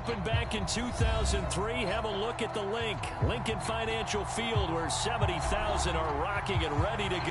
opened back in 2003. Have a look at the link. Lincoln Financial Field, where 70,000 are rocking and ready to go.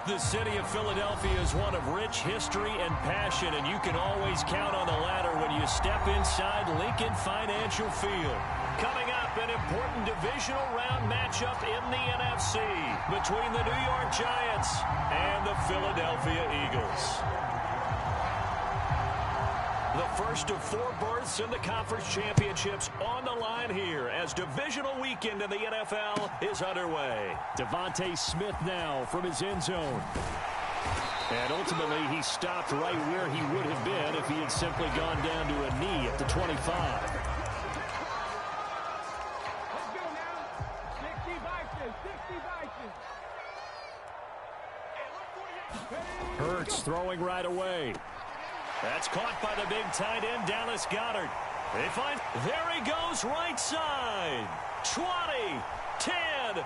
The city of Philadelphia is one of rich history and passion, and you can always count on the latter when you step inside Lincoln Financial Field. Coming up, an important divisional round matchup in the NFC between the New York Giants and the Philadelphia Eagles. The first of 4 berths in the conference championships on the line here as divisional weekend in the NFL is underway. Devontae Smith now from his end zone. And ultimately, he stopped right where he would have been if he had simply gone down to a knee at the 25. Hurts throwing right away. That's caught by the big tight end, Dallas Goedert. They find, there he goes, right side. 20, 10.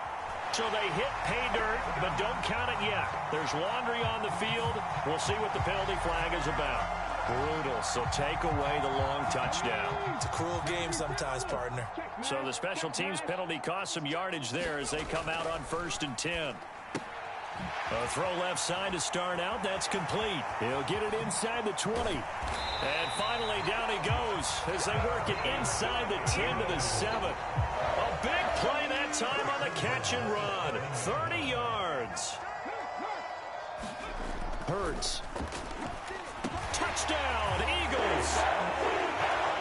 So they hit pay dirt, but don't count it yet. There's laundry on the field. We'll see what the penalty flag is about. Brutal, so take away the long touchdown. It's a cruel game sometimes, partner. So the special teams penalty cost some yardage there as they come out on 1st and 10. A throw left side to start out. That's complete. He'll get it inside the 20. And finally, down he goes as they work it inside the 10 to the 7. A big play that time on the catch and run. 30 yards. Hurts. Touchdown, Eagles.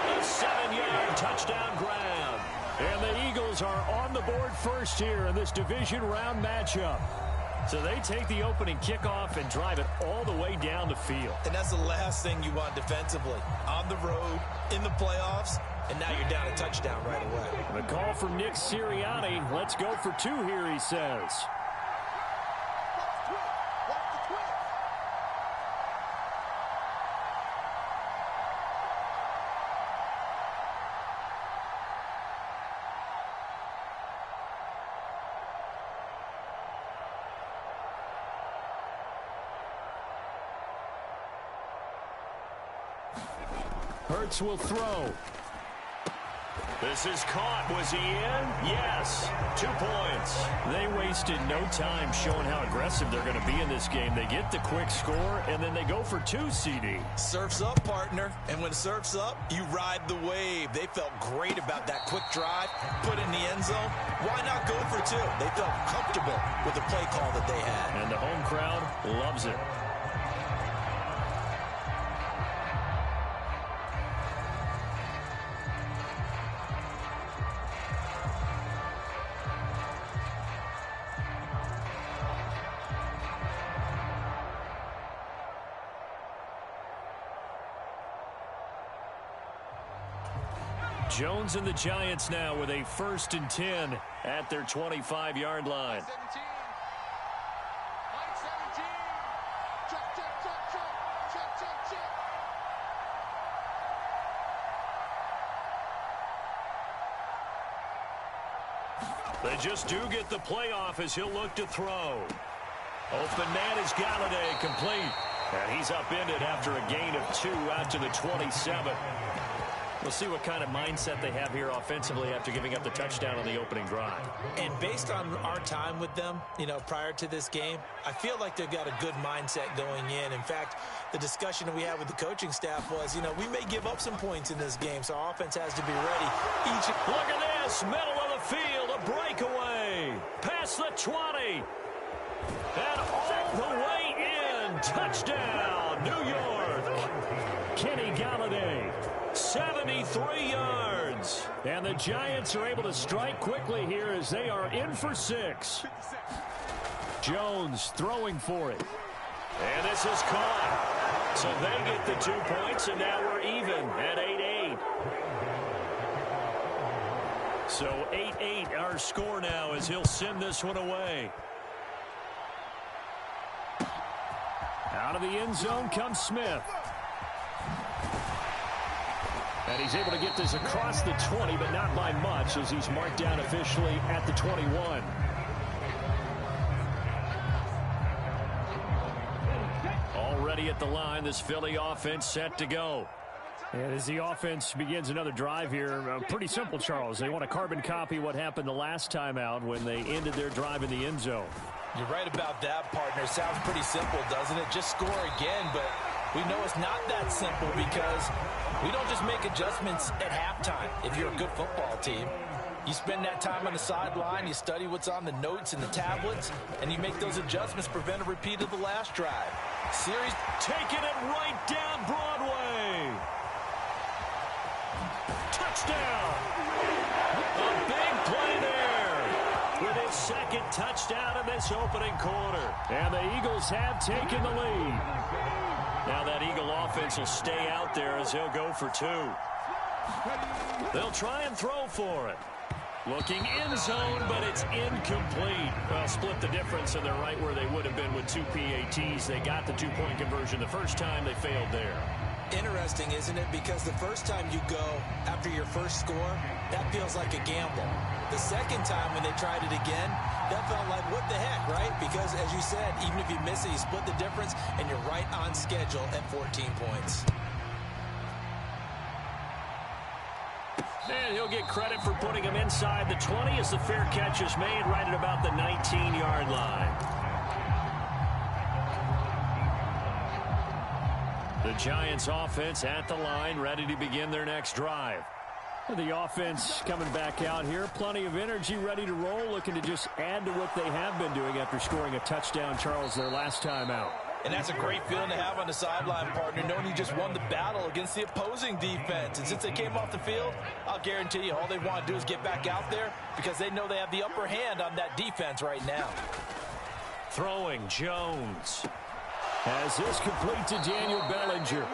A 7-yard touchdown grab. And the Eagles are on the board first here in this division round matchup. So they take the opening kickoff and drive it all the way down the field. And that's the last thing you want defensively. On the road, in the playoffs, and now you're down a touchdown right away. The call from Nick Sirianni. Let's go for 2 here, he says. Hurts will throw. This is caught. Was he in? Yes. 2 points. They wasted no time showing how aggressive they're going to be in this game. They get the quick score, and then they go for 2, CD. Surf's up, partner. And when surf's up, you ride the wave. They felt great about that quick drive, put it in the end zone. Why not go for 2? They felt comfortable with the play call that they had. And the home crowd loves it. Jones and the Giants now with a 1st and 10 at their 25-yard line. They just do get the playoff as he'll look to throw. Open man is Galladay, complete. And he's upended after a gain of 2 out to the 27. We'll see what kind of mindset they have here offensively after giving up the touchdown on the opening drive. And based on our time with them, prior to this game, I feel like they've got a good mindset going in. In fact, the discussion that we had with the coaching staff was, we may give up some points in this game, so our offense has to be ready. Look at this, middle of the field, a breakaway. Past the 20. And all the way in. Touchdown, New York. Kenny Galladay. 73 yards. And the Giants are able to strike quickly here as they are in for 6. Jones throwing for it. And this is caught. So they get the 2 points, and now we're even at 8-8. So 8-8 our score now as he'll send this one away. Out of the end zone comes Smith. And he's able to get this across the 20, but not by much as he's marked down officially at the 21. Already at the line, this Philly offense set to go. And as the offense begins another drive here, pretty simple, Charles. They want to carbon copy what happened the last time out when they ended their drive in the end zone. You're right about that, partner. Sounds pretty simple, doesn't it? Just score again, but we know it's not that simple because we don't just make adjustments at halftime. If you're a good football team, you spend that time on the sideline, you study what's on the notes and the tablets, and you make those adjustments to prevent a repeat of the last drive. Series taking it right down Broadway. Touchdown. A big play there with his second touchdown in this opening quarter. And the Eagles have taken the lead. Now that Eagle offense will stay out there as he'll go for two. They'll try and throw for it. Looking in zone, but it's incomplete. Well, split the difference, and they're right where they would have been with two PATs. They got the two-point conversion the first time. They failed there. Interesting, isn't it? Because the first time you go after your first score, that feels like a gamble. The second time when they tried it again, that felt like, what the heck, right? Because, as you said, even if you miss it, you split the difference, and you're right on schedule at 14 points. And he'll get credit for putting him inside the 20 as the fair catch is made right at about the 19-yard line. The Giants offense at the line, ready to begin their next drive. The offense coming back out here. Plenty of energy, ready to roll, looking to just add to what they have been doing after scoring a touchdown, Charles, their last time out. And that's a great feeling to have on the sideline, partner, knowing you just won the battle against the opposing defense. And since they came off the field, I'll guarantee you all they want to do is get back out there because they know they have the upper hand on that defense right now. Throwing, Jones. As this complete to Daniel Bellinger.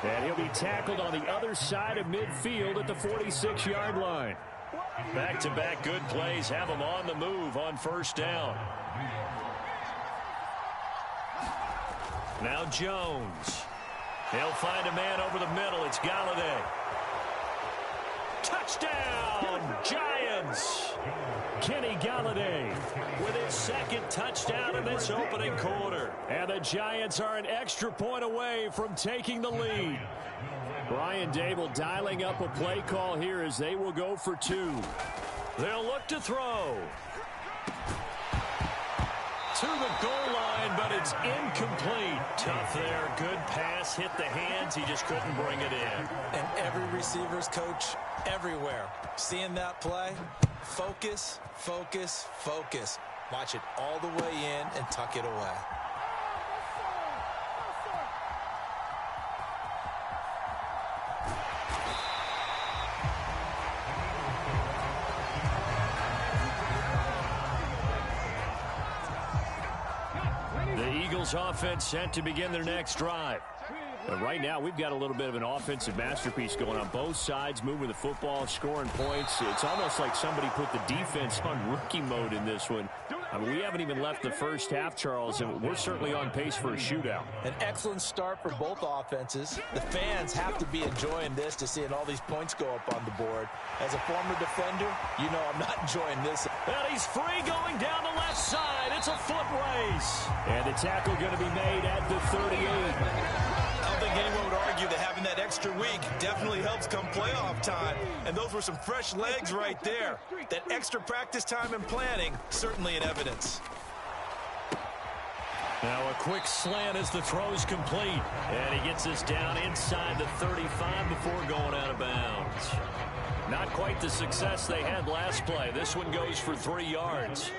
And he'll be tackled on the other side of midfield at the 46-yard line. Back-to-back good plays have him on the move on first down. Now Jones. He'll find a man over the middle. It's Galladay. Touchdown, Giants! Kenny Galladay with his second touchdown in this opening quarter. And the Giants are an extra point away from taking the lead. Brian Dable dialing up a play call here as they will go for two. They'll look to throw. To the goal line, but it's incomplete. Tough there. Good pass. Hit the hands. He just couldn't bring it in. And every receiver's coach everywhere. Seeing that play, focus, focus, focus. Watch it all the way in and tuck it away. Offense set to begin their next drive. But right now, we've got a little bit of an offensive masterpiece going on both sides, moving the football, scoring points. It's almost like somebody put the defense on rookie mode in this one. I mean, we haven't even left the first half, Charles, and we're certainly on pace for a shootout. An excellent start for both offenses. The fans have to be enjoying this to seeing all these points go up on the board. As a former defender, you know I'm not enjoying this. And he's free going down the left side. It's a foot race. And the tackle going to be made at the 38. I don't think anyone would argue that having that extra week definitely helps come playoff time. And those were some fresh legs right there. That extra practice time and planning, certainly in evidence. Now a quick slant as the throw's complete. And he gets this down inside the 35 before going out of bounds. Not quite the success they had last play. This one goes for 3 yards.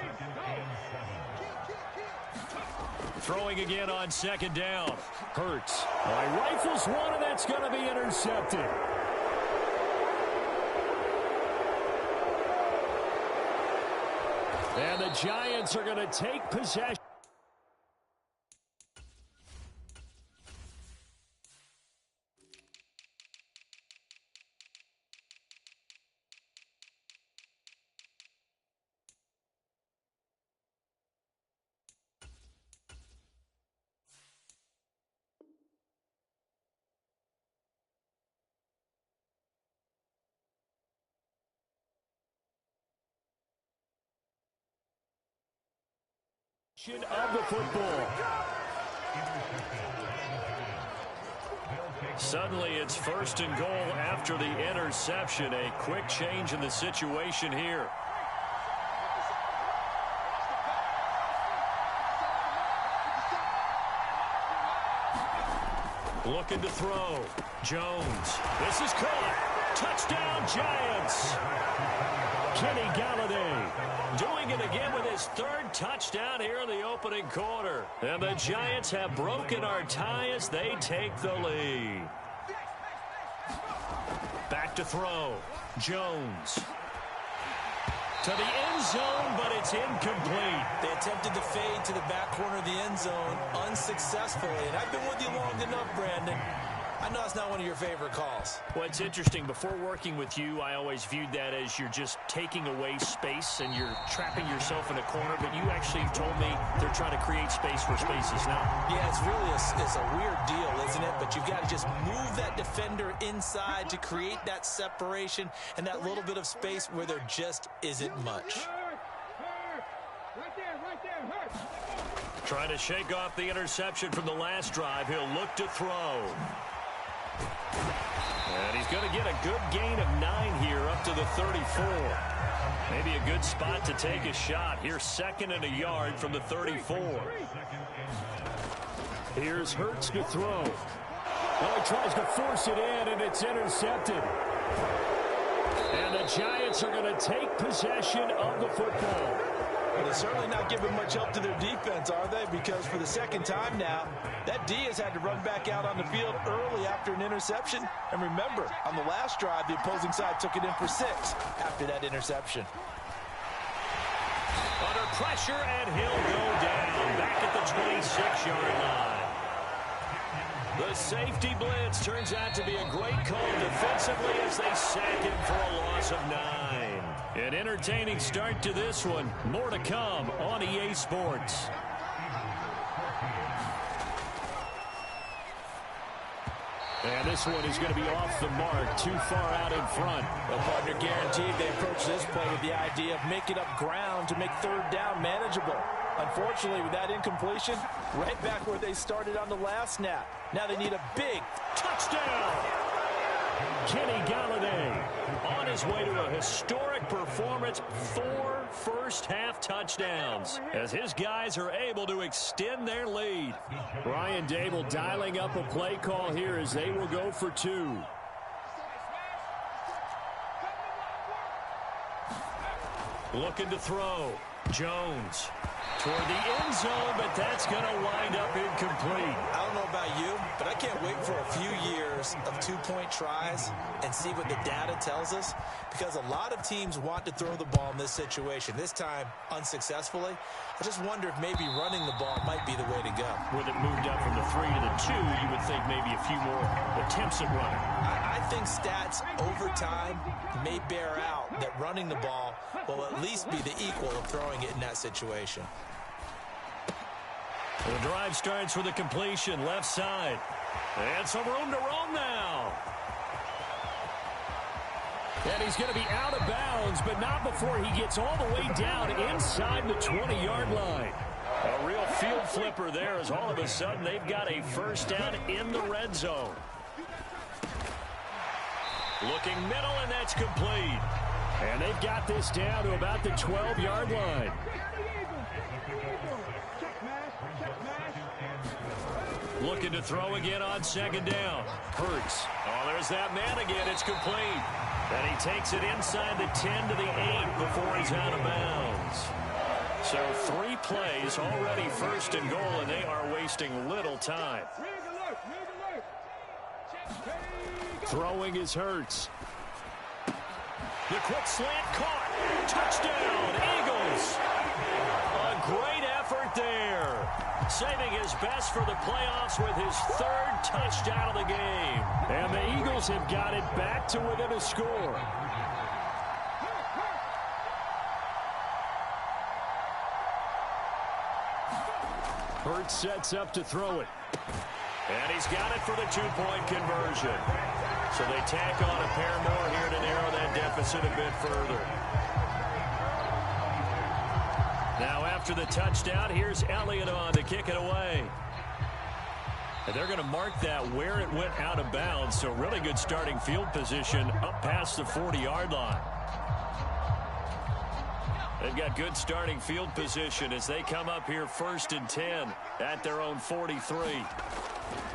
Throwing again on second down. Hurts. Rifles one, and that's going to be intercepted. And the Giants are going to take possession. Of the football. Suddenly it's first and goal after the interception. A quick change in the situation here. Looking to throw. Jones. This is caught. Touchdown, Giants. Kenny Galladay doing it again with his third touchdown here in the opening quarter. And the Giants have broken our tie as they take the lead. Back to throw. Jones. To the end zone, but it's incomplete. They attempted to fade to the back corner of the end zone unsuccessfully. And I've been with you long enough, Brandon. I know it's not one of your favorite calls. Well, it's interesting. Before working with you, I always viewed that as you're just taking away space and you're trapping yourself in a corner. But you actually told me they're trying to create space where space is not. Yeah, it's really it's a weird deal, isn't it? But you've got to just move that defender inside to create that separation and that little bit of space where there just isn't much. Trying to shake off the interception from the last drive. He'll look to throw. And he's going to get a good gain of 9 here up to the 34. Maybe a good spot to take a shot. Here's 2nd and a yard from the 34. Here's Hurts to throw. Well, he tries to force it in, and it's intercepted. And the Giants are going to take possession of the football. Well, they're certainly not giving much help to their defense, are they? Because for the second time now, that D has had to run back out on the field early after an interception. And remember, on the last drive, the opposing side took it in for 6 after that interception. Under pressure, and he'll go down back at the 26-yard line. The safety blitz turns out to be a great call defensively as they sack him for a loss of 9. An entertaining start to this one. More to come on EA Sports. And this one is going to be off the mark, too far out in front. Well, partner, guaranteed they approach this play with the idea of making up ground to make 3rd down manageable. Unfortunately, with that incompletion, right back where they started on the last snap. Now they need a big touchdown. Kenny Galladay on his way to a historic performance, 4 first-half touchdowns, as his guys are able to extend their lead. Brian Dable dialing up a play call here as they will go for 2. Looking to throw. Jones toward the end zone, but that's going to wind up incomplete. I don't know about you, but I can't wait for a few years of 2-point tries and see what the data tells us, because a lot of teams want to throw the ball in this situation. This time, unsuccessfully. I just wonder if maybe running the ball might be the way to go. With it moved up from the 3 to the 2, you would think maybe a few more attempts at running. I think stats over time may bear out that running the ball will at least be the equal of throwing it in that situation. The drive starts with a completion left side. And some room to roam now. And he's going to be out of bounds, but not before he gets all the way down inside the 20-yard line. A real field flipper there, as all of a sudden they've got a first down in the red zone. Looking middle, and that's complete. And they've got this down to about the 12-yard line. Looking to throw again on 2nd down. Hurts. Oh, there's that man again. It's complete. And he takes it inside the 10 to the 8 before he's out of bounds. So 3 plays already 1st and goal, and they are wasting little time. Throwing is Hurts. The quick slant caught. Touchdown, Eagles. A great effort there. Saving his best for the playoffs with his 3rd touchdown of the game. And the Eagles have got it back to within a score. Hurts sets up to throw it. And he's got it for the 2-point conversion. So they tack on a pair more here to narrow that deficit a bit further. Now after the touchdown, here's Elliott on to kick it away. And they're going to mark that where it went out of bounds. So really good starting field position up past the 40-yard line. They've got good starting field position as they come up here 1st and 10 at their own 43.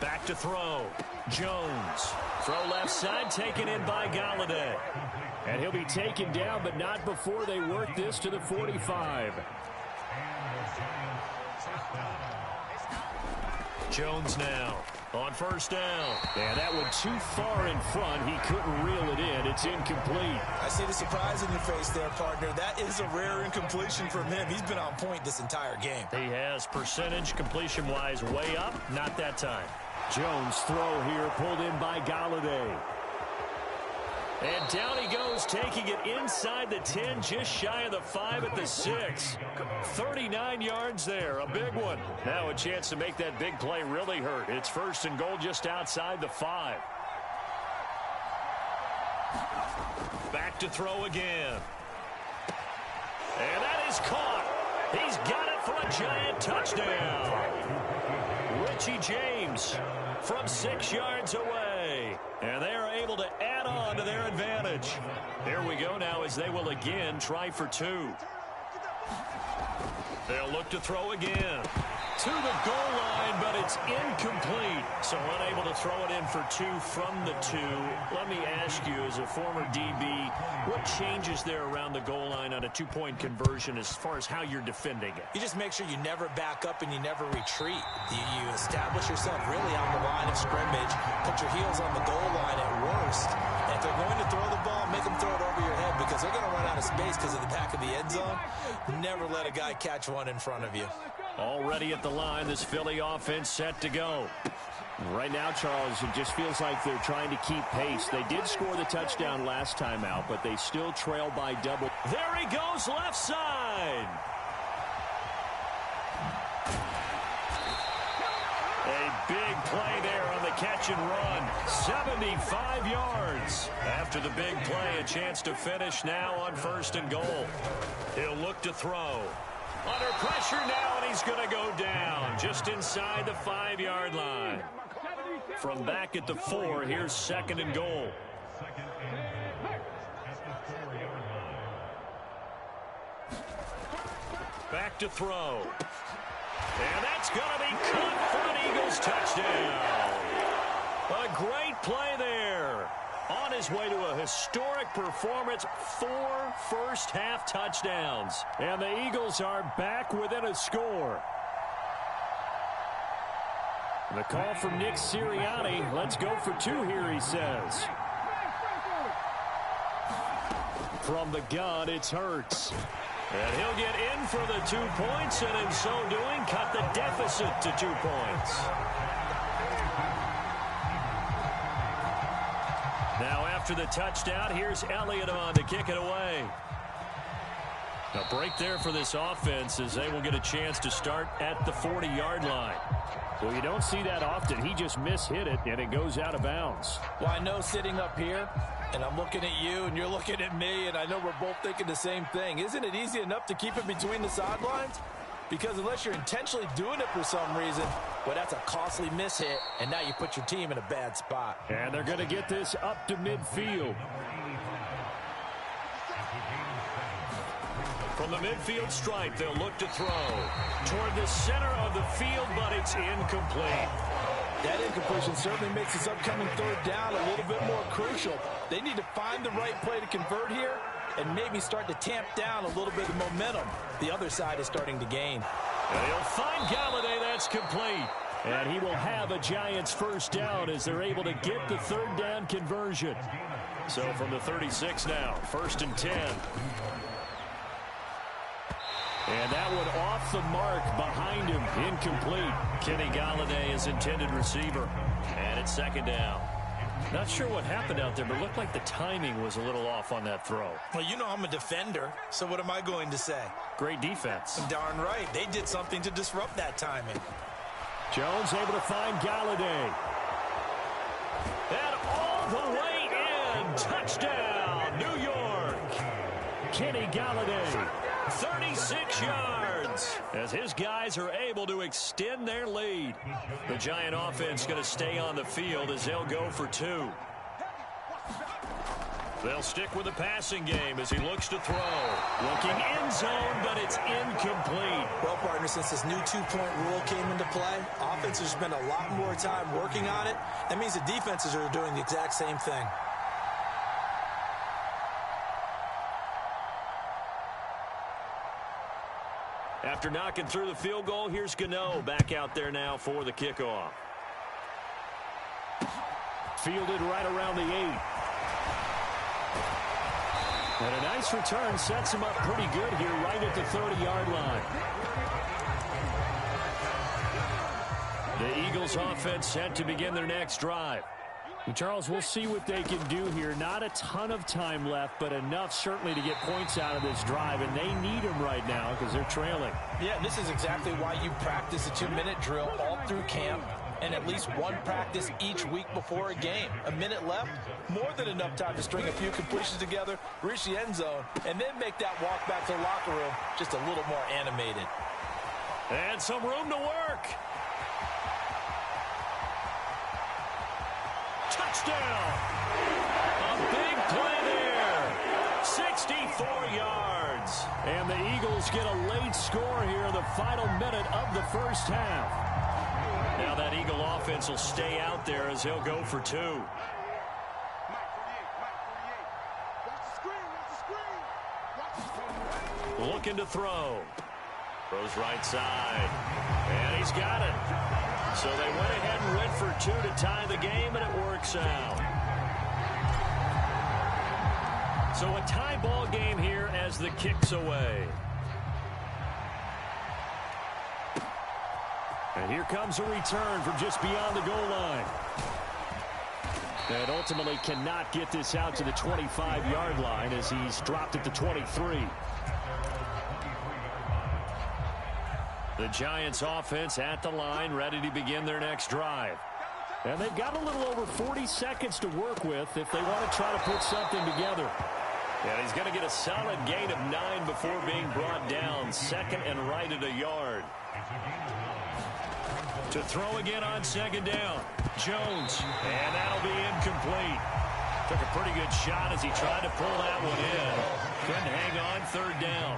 Back to throw. Jones. Throw left side, taken in by Galladay. And he'll be taken down, but not before they work this to the 45. Jones now on 1st down. Yeah, that one too far in front. He couldn't reel it in. It's incomplete. I see the surprise in your face there, partner. That is a rare incompletion from him. He's been on point this entire game. He has percentage completion-wise way up. Not that time. Jones' throw here pulled in by Galladay. And down he goes, taking it inside the 10, just shy of the 5 at the 6. 39 yards there, a big one. Now a chance to make that big play really hurt. It's 1st and goal just outside the 5. Back to throw again. And that is caught. He's got it for a giant touchdown. Richie James from 6 yards away. And they are able to add on to their advantage. Here we go now as they will again try for 2. They'll look to throw again. To the goal line, but it's incomplete. So unable to throw it in for 2 from the 2. Let me ask you, as a former DB, what changes there around the goal line on a 2-point conversion as far as how you're defending it? You just make sure you never back up and you never retreat. You establish yourself really on the line of scrimmage, put your heels on the goal line at worst. And if they're going to throw the ball, make them throw it over your head because they're going to run out of space because of the back of the end zone. Never let a guy catch one in front of you. Already at the line, this Philly offense set to go. Right now, Charles, it just feels like they're trying to keep pace. They did score the touchdown last time out, but they still trail by double. There he goes, left side. A big play there on the catch and run. 75 yards. After the big play, a chance to finish now on 1st and goal. He'll look to throw. Under pressure now, and he's going to go down just inside the 5-yard line. From back at the 4, here's 2nd and goal. Back to throw. And that's going to be caught for an Eagles touchdown. A great play there. On his way to a historic performance, 4 first-half touchdowns. And the Eagles are back within a score. The call from Nick Sirianni. Let's go for 2 here, he says. From the gun, it's Hurts. And he'll get in for the 2 points, and in so doing, cut the deficit to 2 points. Now after the touchdown, here's Elliott on to kick it away. A break there for this offense as they will get a chance to start at the 40-yard line. Well, you don't see that often. He just mishit it, and it goes out of bounds. Well, I know sitting up here, and I'm looking at you, and you're looking at me, and I know we're both thinking the same thing. Isn't it easy enough to keep it between the sidelines? Because unless you're intentionally doing it for some reason, well, that's a costly mishit, and now you put your team in a bad spot. And they're going to get this up to midfield. From the midfield stripe, they'll look to throw toward the center of the field, but it's incomplete. That incompletion certainly makes this upcoming 3rd down a little bit more crucial. They need to find the right play to convert here and maybe start to tamp down a little bit of momentum the other side is starting to gain. And he'll find Galladay. That's complete. And he will have a Giants 1st down as they're able to get the 3rd down conversion. So from the 36 now, 1st and 10. And that one off the mark behind him, incomplete. Kenny Galladay is intended receiver. And it's 2nd down. Not sure what happened out there, but it looked like the timing was a little off on that throw. Well, you know I'm a defender, so what am I going to say? Great defense. Darn right. They did something to disrupt that timing. Jones able to find Galladay. And all the way in. Touchdown, New York. Kenny Galladay. 36 yards as his guys are able to extend their lead. The Giant offense going to stay on the field as they'll go for 2. They'll stick with the passing game as he looks to throw. Looking end zone, but it's incomplete. Well, partner, since this new two-point rule came into play, offenses spend a lot more time working on it. That means the defenses are doing the exact same thing. After knocking through the field goal, here's Gano back out there now for the kickoff. Fielded right around the 8. And a nice return sets him up pretty good here right at the 30-yard line. The Eagles offense set to begin their next drive. And Charles, we'll see what they can do here. Not a ton of time left, but enough certainly to get points out of this drive, and they need them right now because they're trailing. Yeah, this is exactly why you practice a 2-minute drill all through camp and at least one practice each week before a game. A minute left, more than enough time to string a few completions together, reach the end zone, and then make that walk back to the locker room just a little more animated. And some room to work. Touchdown! A big play there. 64 yards. And the Eagles get a late score here in the final minute of the first half. Now that Eagle offense will stay out there as he'll go for 2. Looking to throw. Throws right side. And he's got it. So they went ahead and went for 2 to tie the game, and it works out. So a tie ball game here as the kick's away. And here comes a return from just beyond the goal line. And ultimately cannot get this out to the 25-yard line as he's dropped at the 23. The Giants offense at the line, ready to begin their next drive. And they've got a little over 40 seconds to work with if they want to try to put something together. And he's going to get a solid gain of 9 before being brought down. Second and right at a yard. To throw again on second down. Jones. And that'll be incomplete. Took a pretty good shot as he tried to pull that one in. Couldn't hang on third down.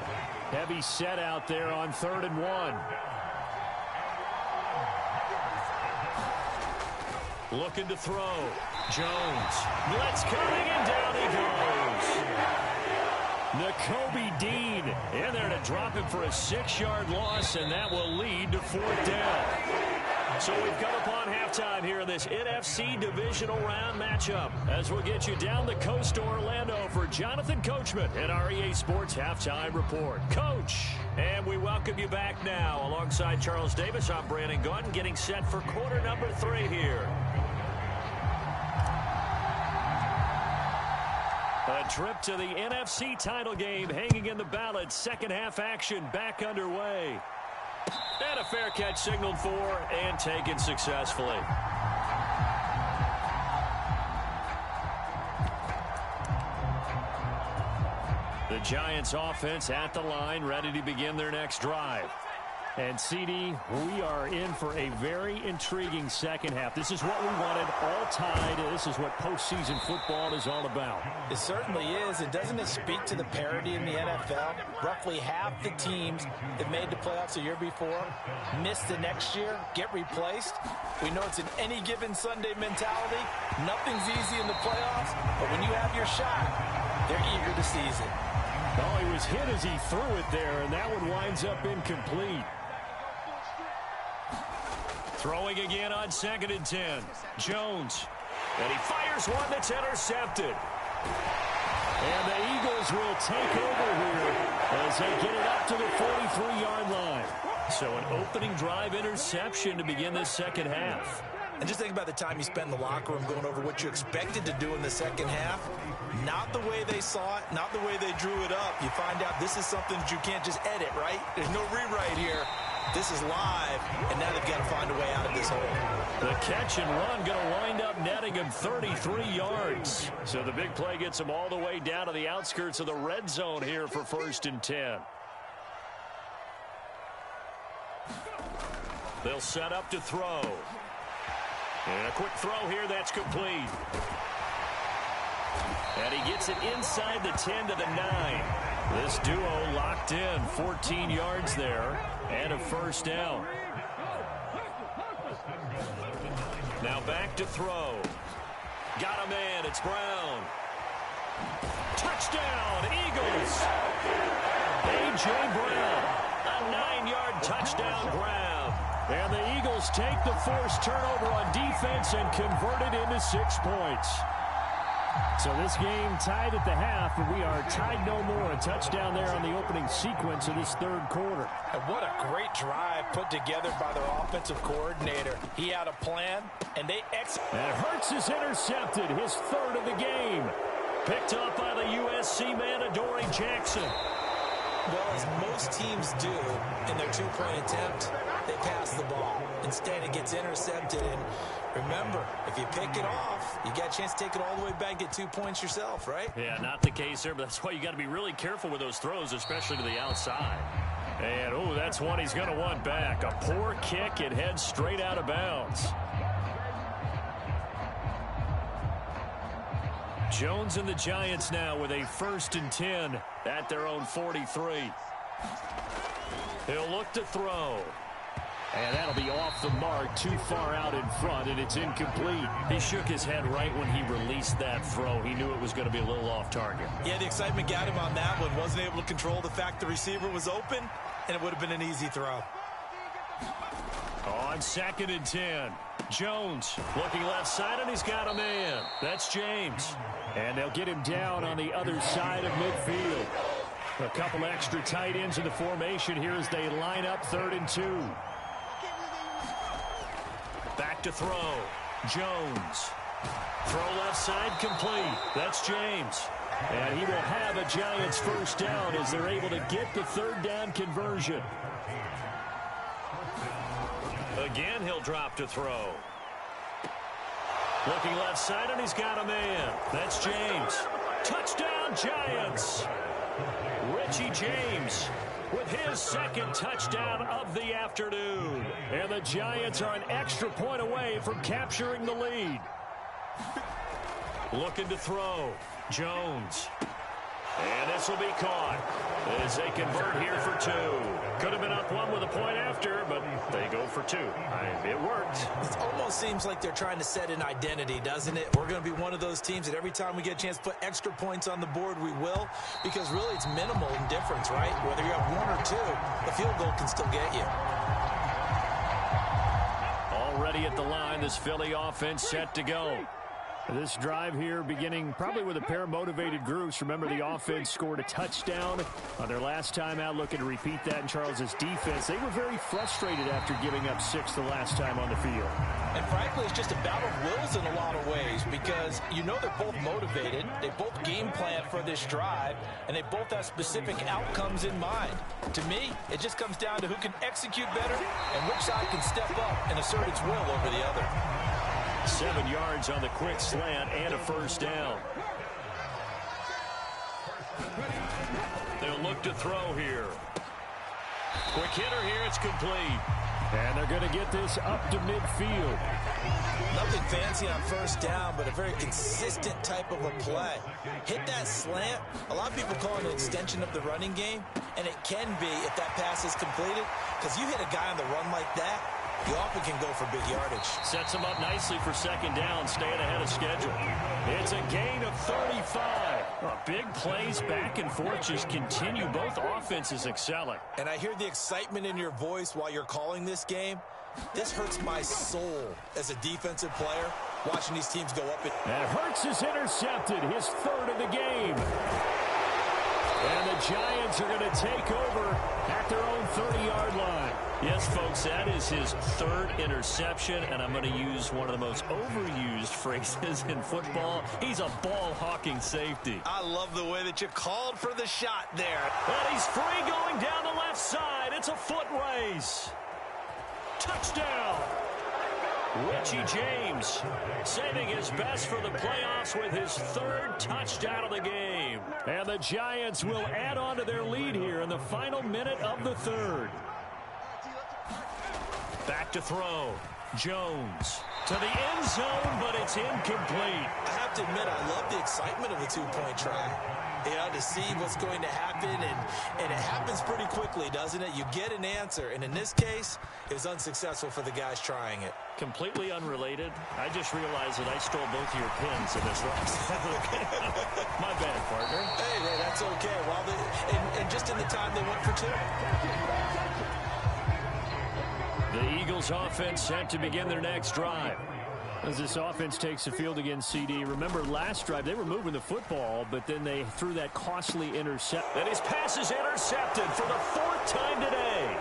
Heavy set out there on 3rd and 1. Looking to throw. Jones. Blitz coming, and down he goes. Nakobe Dean in there to drop him for a 6-yard loss, and that will lead to 4th down. So we've come upon halftime here in this NFC Divisional Round matchup as we'll get you down the coast to Orlando for Jonathan Coachman in our EA Sports Halftime Report. Coach, and we welcome you back now. Alongside Charles Davis, I'm Brandon Gaudin, getting set for quarter number 3 here. A trip to the NFC title game hanging in the balance. Second half action back underway. And a fair catch signaled for and taken successfully. The Giants offense at the line, ready to begin their next drive. And, CD, we are in for a very intriguing second half. This is what we wanted, all tied. This is what postseason football is all about. It certainly is. And doesn't it speak to the parity in the NFL? Roughly half the teams that made the playoffs the year before miss the next year, get replaced. We know it's an any given Sunday mentality. Nothing's easy in the playoffs, but when you have your shot, they're eager to seize it. Oh, he was hit as he threw it there, and that one winds up incomplete. Throwing again on 2nd and 10. Jones. And he fires one that's intercepted. And the Eagles will take over here as they get it up to the 43-yard line. So an opening drive interception to begin this second half. And just think about the time you spend in the locker room going over what you expected to do in the second half. Not the way they saw it, not the way they drew it up. You find out this is something that you can't just edit, right? There's no rewrite here. This is live, and now they've got to find a way out of this hole. The catch and run going to wind up netting him 33 yards. So the big play gets him all the way down to the outskirts of the red zone here for 1st and 10. They'll set up to throw. And a quick throw here that's complete. And he gets it inside the 10 to the 9. This duo locked in, 14 yards there, and a first down. Now back to throw. Got a man, it's Brown. Touchdown, Eagles! A.J. Brown, a 9-yard touchdown grab. And the Eagles take the forced turnover on defense and convert it into 6 points. So this game tied at the half, and we are tied no more. A touchdown there on the opening sequence of this third quarter. And what a great drive put together by their offensive coordinator. He had a plan, and they executed. And Hurts is intercepted, his third of the game. Picked up by the USC man, Adoree Jackson. Well, as most teams do in their two-point attempt, they pass the ball. Instead, it gets intercepted. And remember, if you pick it off, you got a chance to take it all the way back, get 2 points yourself, right? Yeah, not the case there, but that's why you got to be really careful with those throws, especially to the outside. And, oh, that's one he's going to want back. A poor kick, it heads straight out of bounds. Jones and the Giants now with a 1st and 10 at their own 43. He'll look to throw. And that'll be off the mark, too far out in front, and it's incomplete. He shook his head right when he released that throw. He knew it was going to be a little off target. Yeah, the excitement got him on that one. Wasn't able to control the fact the receiver was open, and it would have been an easy throw. On 2nd and 10, Jones looking left side, and he's got a man. That's James. And they'll get him down on the other side of midfield. A couple extra tight ends in the formation here as they line up 3rd and 2. Back to throw. Jones. Throw left side complete. That's James. And he will have a Giants first down as they're able to get the 3rd down conversion. Again, he'll drop to throw. Looking left side, and he's got a man. That's James. Touchdown, Giants. Richie James with his 2nd touchdown of the afternoon. And the Giants are an extra point away from capturing the lead. Looking to throw. Jones. And this will be caught as they convert here for 2. Could have been up 1 with a point after, but they go for 2. It worked. It almost seems like they're trying to set an identity, doesn't it? We're going to be one of those teams that every time we get a chance to put extra points on the board, we will. Because really it's minimal in difference, right? Whether you have 1 or 2, the field goal can still get you. Already at the line, this Philly offense set to go. This drive here beginning probably with a pair of motivated groups. Remember, the offense scored a touchdown on their last time out, looking to repeat that in Charles's defense. They were very frustrated after giving up 6 the last time on the field. And frankly, it's just a battle of wills in a lot of ways because you know they're both motivated. They both game plan for this drive, and they both have specific outcomes in mind. To me, it just comes down to who can execute better and which side can step up and assert its will over the other. 7 yards on the quick slant and a first down. They'll look to throw here. Quick hitter here, it's complete. And they're going to get this up to midfield. Nothing fancy on first down, but a very consistent type of a play. Hit that slant. A lot of people call it an extension of the running game, and it can be if that pass is completed, because you hit a guy on the run like that, you often can go for big yardage. Sets him up nicely for 2nd down, staying ahead of schedule. It's a gain of 35. Big plays back and forth just continue. Both offenses excelling. And I hear the excitement in your voice while you're calling this game. This hurts my soul as a defensive player, watching these teams go up. And Hurts is intercepted, his 3rd of the game. And the Giants are going to take over at their own 30-yard line. Yes, folks, that is his 3rd interception, and I'm going to use one of the most overused phrases in football. He's a ball-hawking safety. I love the way that you called for the shot there. And he's free going down the left side. It's a foot race. Touchdown. Richie James saving his best for the playoffs with his 3rd touchdown of the game. And the Giants will add on to their lead here in the final minute of the 3rd. Back to throw. Jones to the end zone, but it's incomplete. I have to admit, I love the excitement of the two-point try. You know, to see what's going to happen, and it happens pretty quickly, doesn't it? You get an answer, and in this case, it was unsuccessful for the guys trying it. Completely unrelated. I just realized that I stole both of your pins in this race. My bad, partner. Hey, that's okay. Well, and just in the time they went for two. The Eagles offense set to begin their next drive. As this offense takes the field against CD, remember last drive they were moving the football, but then they threw that costly intercept. And his pass is intercepted for the fourth time today.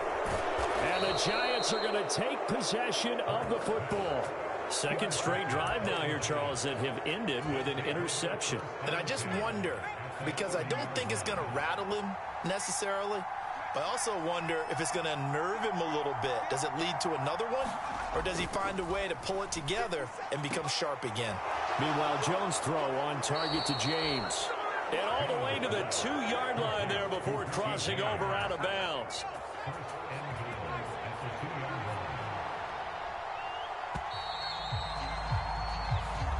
And the Giants are going to take possession of the football. Second straight drive now here, Charles, that have ended with an interception. And I just wonder, because I don't think it's going to rattle him necessarily, but I also wonder if it's going to unnerve him a little bit. Does it lead to another one? Or does he find a way to pull it together and become sharp again? Meanwhile, Jones' throw on target to James. And all the way to the 2-yard line there before crossing over out of bounds.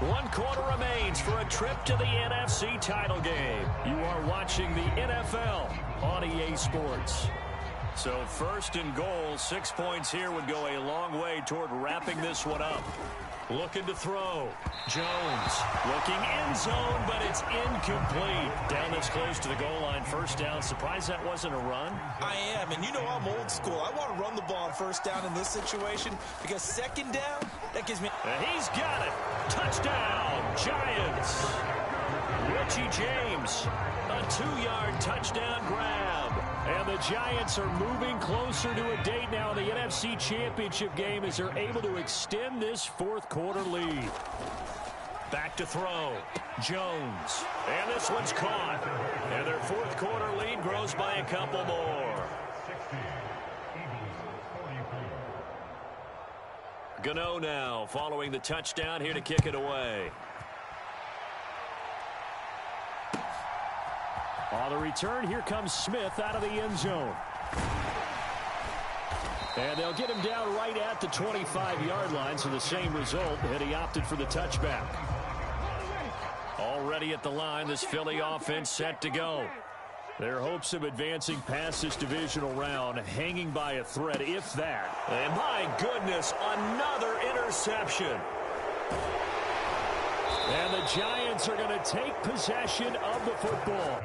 One quarter remains for a trip to the NFC title game. You are watching the NFL on EA Sports. So first and goal, 6 points here would go a long way toward wrapping this one up. Looking to throw. Jones looking end zone, but it's incomplete. Down this close to the goal line, first down. Surprised that wasn't a run? I am, and you know I'm old school. I want to run the ball on first down in this situation because second down, that gives me... And he's got it. Touchdown, Giants. Richie James, a 2-yard touchdown grab. And the Giants are moving closer to a date now in the NFC Championship game as they're able to extend this fourth quarter lead. Back to throw. Jones. And this one's caught. And their fourth quarter lead grows by a couple more. Gano now following the touchdown here to kick it away. On the return, here comes Smith out of the end zone. And they'll get him down right at the 25-yard line, so the same result, and he opted for the touchback. Already at the line, this Philly offense set to go. Their hopes of advancing past this divisional round hanging by a thread, if that. And my goodness, another interception. And the Giants are going to take possession of the football.